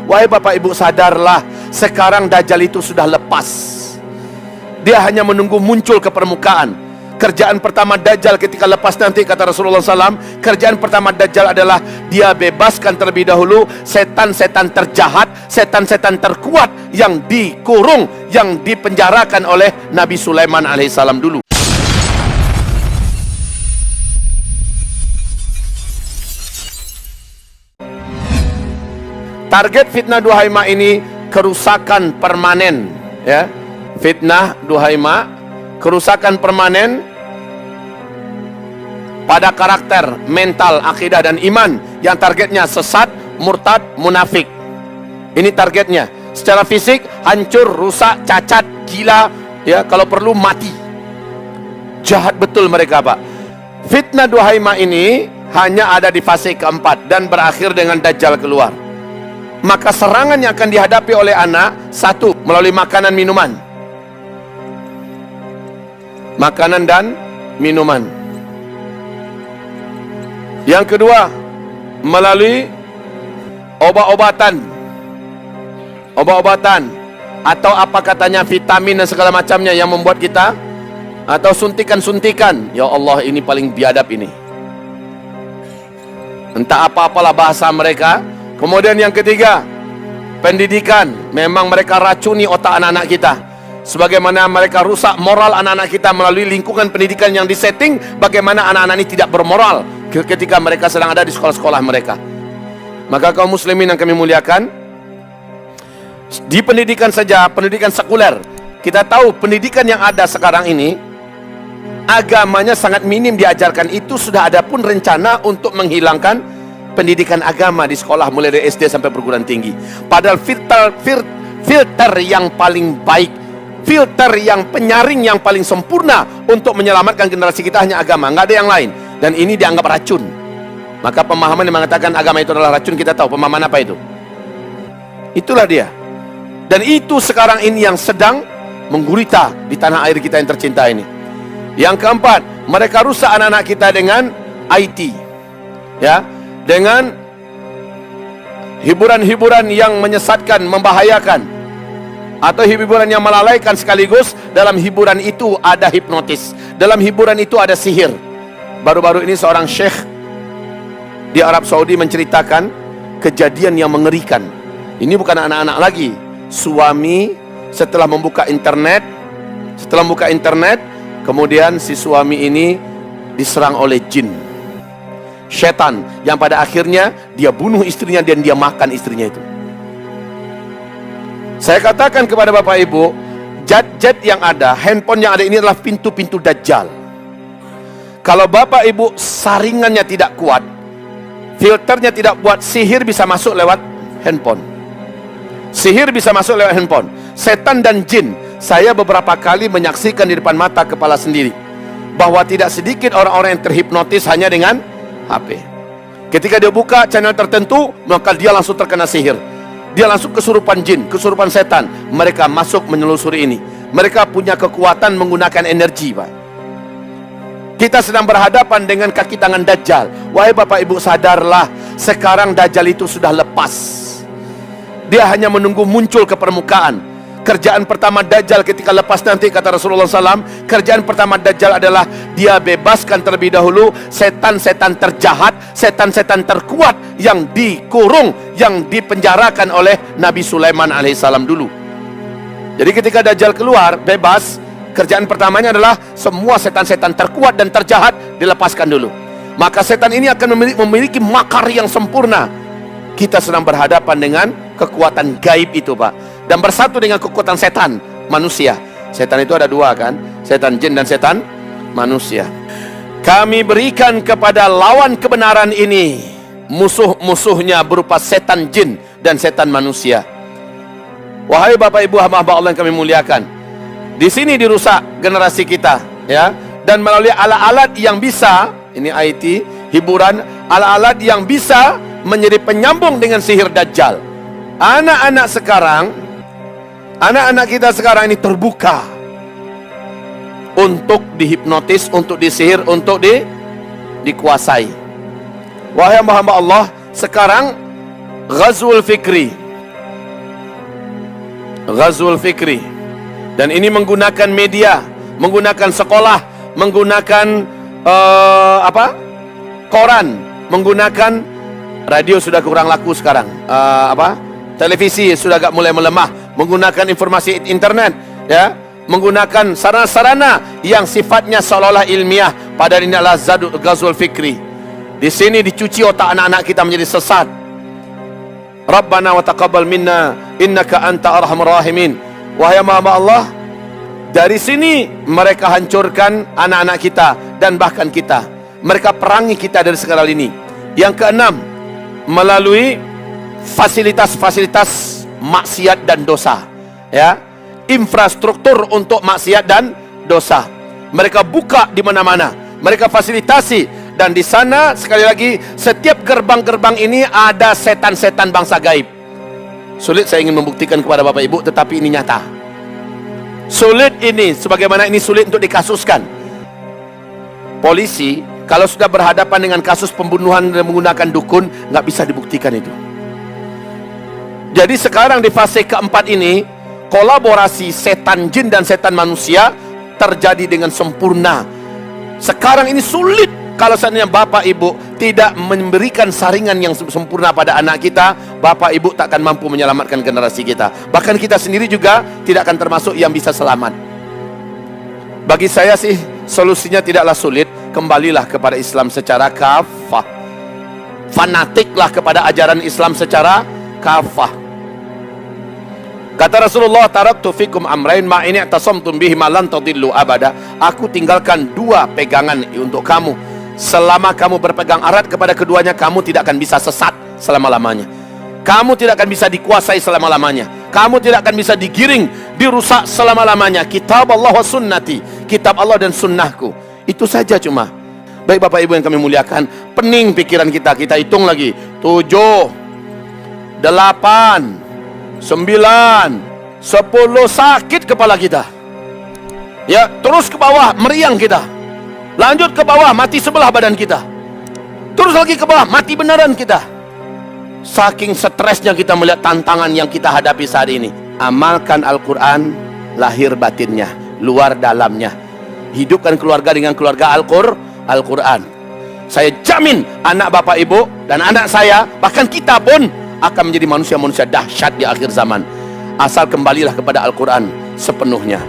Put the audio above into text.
Wahai Bapak Ibu, sadarlah, sekarang Dajjal itu sudah lepas. Dia hanya menunggu muncul ke permukaan. Kerjaan pertama Dajjal ketika lepas nanti, kata Rasulullah SAW, kerjaan pertama Dajjal adalah dia bebaskan terlebih dahulu setan-setan terjahat, setan-setan terkuat yang dikurung, yang dipenjarakan oleh Nabi Sulaiman alaihissalam dulu. Target fitnah Duhaimah ini kerusakan permanen, ya. Fitnah Duhaimah, kerusakan permanen pada karakter, mental, akidah dan iman, yang targetnya sesat, murtad, munafik. Ini targetnya. Secara fisik hancur, rusak, cacat, gila, ya, kalau perlu mati. Jahat betul mereka, Pak. Fitnah Duhaimah ini hanya ada di fase keempat dan berakhir dengan Dajjal keluar. Maka serangan yang akan dihadapi oleh anak, satu, melalui makanan minuman. Makanan dan minuman. Yang kedua, melalui obat-obatan. Obat-obatan atau apa katanya, vitamin dan segala macamnya yang membuat kita, atau suntikan-suntikan. Ya Allah, ini paling biadab ini. Entah apa-apalah bahasa mereka. Kemudian yang ketiga, pendidikan. Memang mereka racuni otak anak-anak kita. Sebagaimana mereka rusak moral anak-anak kita melalui lingkungan pendidikan yang disetting, bagaimana anak-anak ini tidak bermoral ketika mereka sedang ada di sekolah-sekolah mereka. Maka kaum muslimin yang kami muliakan, di pendidikan saja, pendidikan sekuler, kita tahu pendidikan yang ada sekarang ini, agamanya sangat minim diajarkan. Itu sudah ada pun rencana untuk menghilangkan pendidikan agama di sekolah mulai dari SD sampai perguruan tinggi. Padahal filter yang paling baik, filter yang penyaring yang paling sempurna untuk menyelamatkan generasi kita hanya agama, nggak ada yang lain. Dan ini dianggap racun. Maka pemahaman yang mengatakan agama itu adalah racun, kita tahu pemahaman apa itu. Itulah dia. Dan itu sekarang ini yang sedang menggurita di tanah air kita yang tercinta ini. Yang keempat, mereka rusak anak-anak kita dengan IT, ya, dengan hiburan-hiburan yang menyesatkan, membahayakan, atau hiburan yang melalaikan sekaligus. Dalam hiburan itu ada hipnotis, dalam hiburan itu ada sihir. Baru-baru ini seorang syekh di Arab Saudi menceritakan kejadian yang mengerikan. Ini bukan anak-anak lagi. Suami setelah membuka internet, kemudian si suami ini diserang oleh jin, setan, yang pada akhirnya dia bunuh istrinya dan dia makan istrinya itu. Saya katakan kepada Bapak Ibu, jet-jet yang ada, handphone yang ada ini adalah pintu-pintu Dajjal. Kalau Bapak Ibu saringannya tidak kuat, filternya tidak kuat, sihir bisa masuk lewat handphone. Sihir bisa masuk lewat handphone. Setan dan jin, saya beberapa kali menyaksikan di depan mata kepala sendiri, bahwa tidak sedikit orang-orang yang terhipnotis hanya dengan HP. Ketika dia buka channel tertentu, maka dia langsung terkena sihir. Dia langsung kesurupan jin, kesurupan setan. Mereka masuk menelusuri ini. Mereka punya kekuatan menggunakan energi, Pak. Kita sedang berhadapan dengan kaki tangan Dajjal. Wahai Bapak Ibu, sadarlah, sekarang Dajjal itu sudah lepas. Dia hanya menunggu muncul ke permukaan. Kerjaan pertama Dajjal ketika lepas nanti, kata Rasulullah SAW, kerjaan pertama Dajjal adalah dia bebaskan terlebih dahulu setan-setan terjahat, setan-setan terkuat yang dikurung, yang dipenjarakan oleh Nabi Sulaiman alaihissalam dulu. Jadi ketika Dajjal keluar bebas, kerjaan pertamanya adalah semua setan-setan terkuat dan terjahat dilepaskan dulu. Maka setan ini akan memiliki makar yang sempurna. Kita sedang berhadapan dengan kekuatan gaib itu, Pak, dan bersatu dengan kekuatan setan manusia. Setan itu ada dua kan, setan jin dan setan manusia. Kami berikan kepada lawan kebenaran ini musuh-musuhnya berupa setan jin dan setan manusia. Wahai Bapak Ibu hamba-hamba Allah yang kami muliakan, di sini dirusak generasi kita, ya, dan melalui alat-alat yang bisa, ini IT, hiburan, alat-alat yang bisa menjadi penyambung dengan sihir Dajjal. Anak-anak sekarang, anak-anak kita sekarang ini terbuka untuk dihipnotis, untuk disihir, untuk dikuasai. Wahai hamba-hamba Allah, sekarang ghazwul fikri, Ghazwul Fikri. Dan ini menggunakan media, menggunakan sekolah, menggunakan koran, menggunakan radio sudah kurang laku sekarang, televisi sudah agak mulai melemah, menggunakan informasi internet, ya, menggunakan sarana-sarana yang sifatnya seolah-olah ilmiah. Padahal ini adalah Ghazwul Fikri. Di sini dicuci otak anak-anak kita menjadi sesat. Rabbana wa taqabbal minna innaka anta arhamar rahimin. Wahai hamba Allah, dari sini mereka hancurkan anak-anak kita dan bahkan kita. Mereka perangi kita dari segala lini. Yang keenam, melalui fasilitas-fasilitas maksiat dan dosa, ya, infrastruktur untuk maksiat dan dosa. Mereka buka di mana-mana, mereka fasilitasi. Dan di sana sekali lagi, setiap gerbang-gerbang ini ada setan-setan bangsa gaib. Sulit saya ingin membuktikan kepada Bapak Ibu, tetapi ini nyata. Sulit ini, sebagaimana ini sulit untuk dikasuskan. Polisi kalau sudah berhadapan dengan kasus pembunuhan dan menggunakan dukun, nggak bisa dibuktikan itu. Jadi sekarang di fase keempat ini, kolaborasi setan jin dan setan manusia terjadi dengan sempurna. Sekarang ini sulit kalau seandainya Bapak Ibu tidak memberikan saringan yang sempurna pada anak kita. Bapak Ibu tak akan mampu menyelamatkan generasi kita. Bahkan kita sendiri juga tidak akan termasuk yang bisa selamat. Bagi saya sih solusinya tidaklah sulit. Kembalilah kepada Islam secara kafah. Fanatiklah kepada ajaran Islam secara kafah. Kata Rasulullah, taraktu fikum amrain ma in i'tasamtum bihi ma lan tadillu abada. Aku tinggalkan dua pegangan untuk kamu. Selama kamu berpegang erat kepada keduanya, kamu tidak akan bisa sesat selama-lamanya. Kamu tidak akan bisa dikuasai selama-lamanya. Kamu tidak akan bisa digiring, dirusak selama-lamanya. Kitab Allah wa sunnati, kitab Allah dan sunnahku. Itu saja cuma. Baik Bapak Ibu yang kami muliakan, pening pikiran kita. Kita hitung lagi. 7, 8, 9, 10, sakit kepala kita. Ya, terus ke bawah meriang kita. Lanjut ke bawah, mati sebelah badan kita. Terus lagi ke bawah, mati beneran kita. Saking stresnya kita melihat tantangan yang kita hadapi saat ini. Amalkan Al-Quran, lahir batinnya, luar dalamnya. Hidupkan keluarga dengan keluarga Al-Quran. Saya jamin anak Bapak Ibu dan anak saya, bahkan kita pun akan menjadi manusia-manusia dahsyat di akhir zaman. Asal kembalilah kepada Al-Quran sepenuhnya.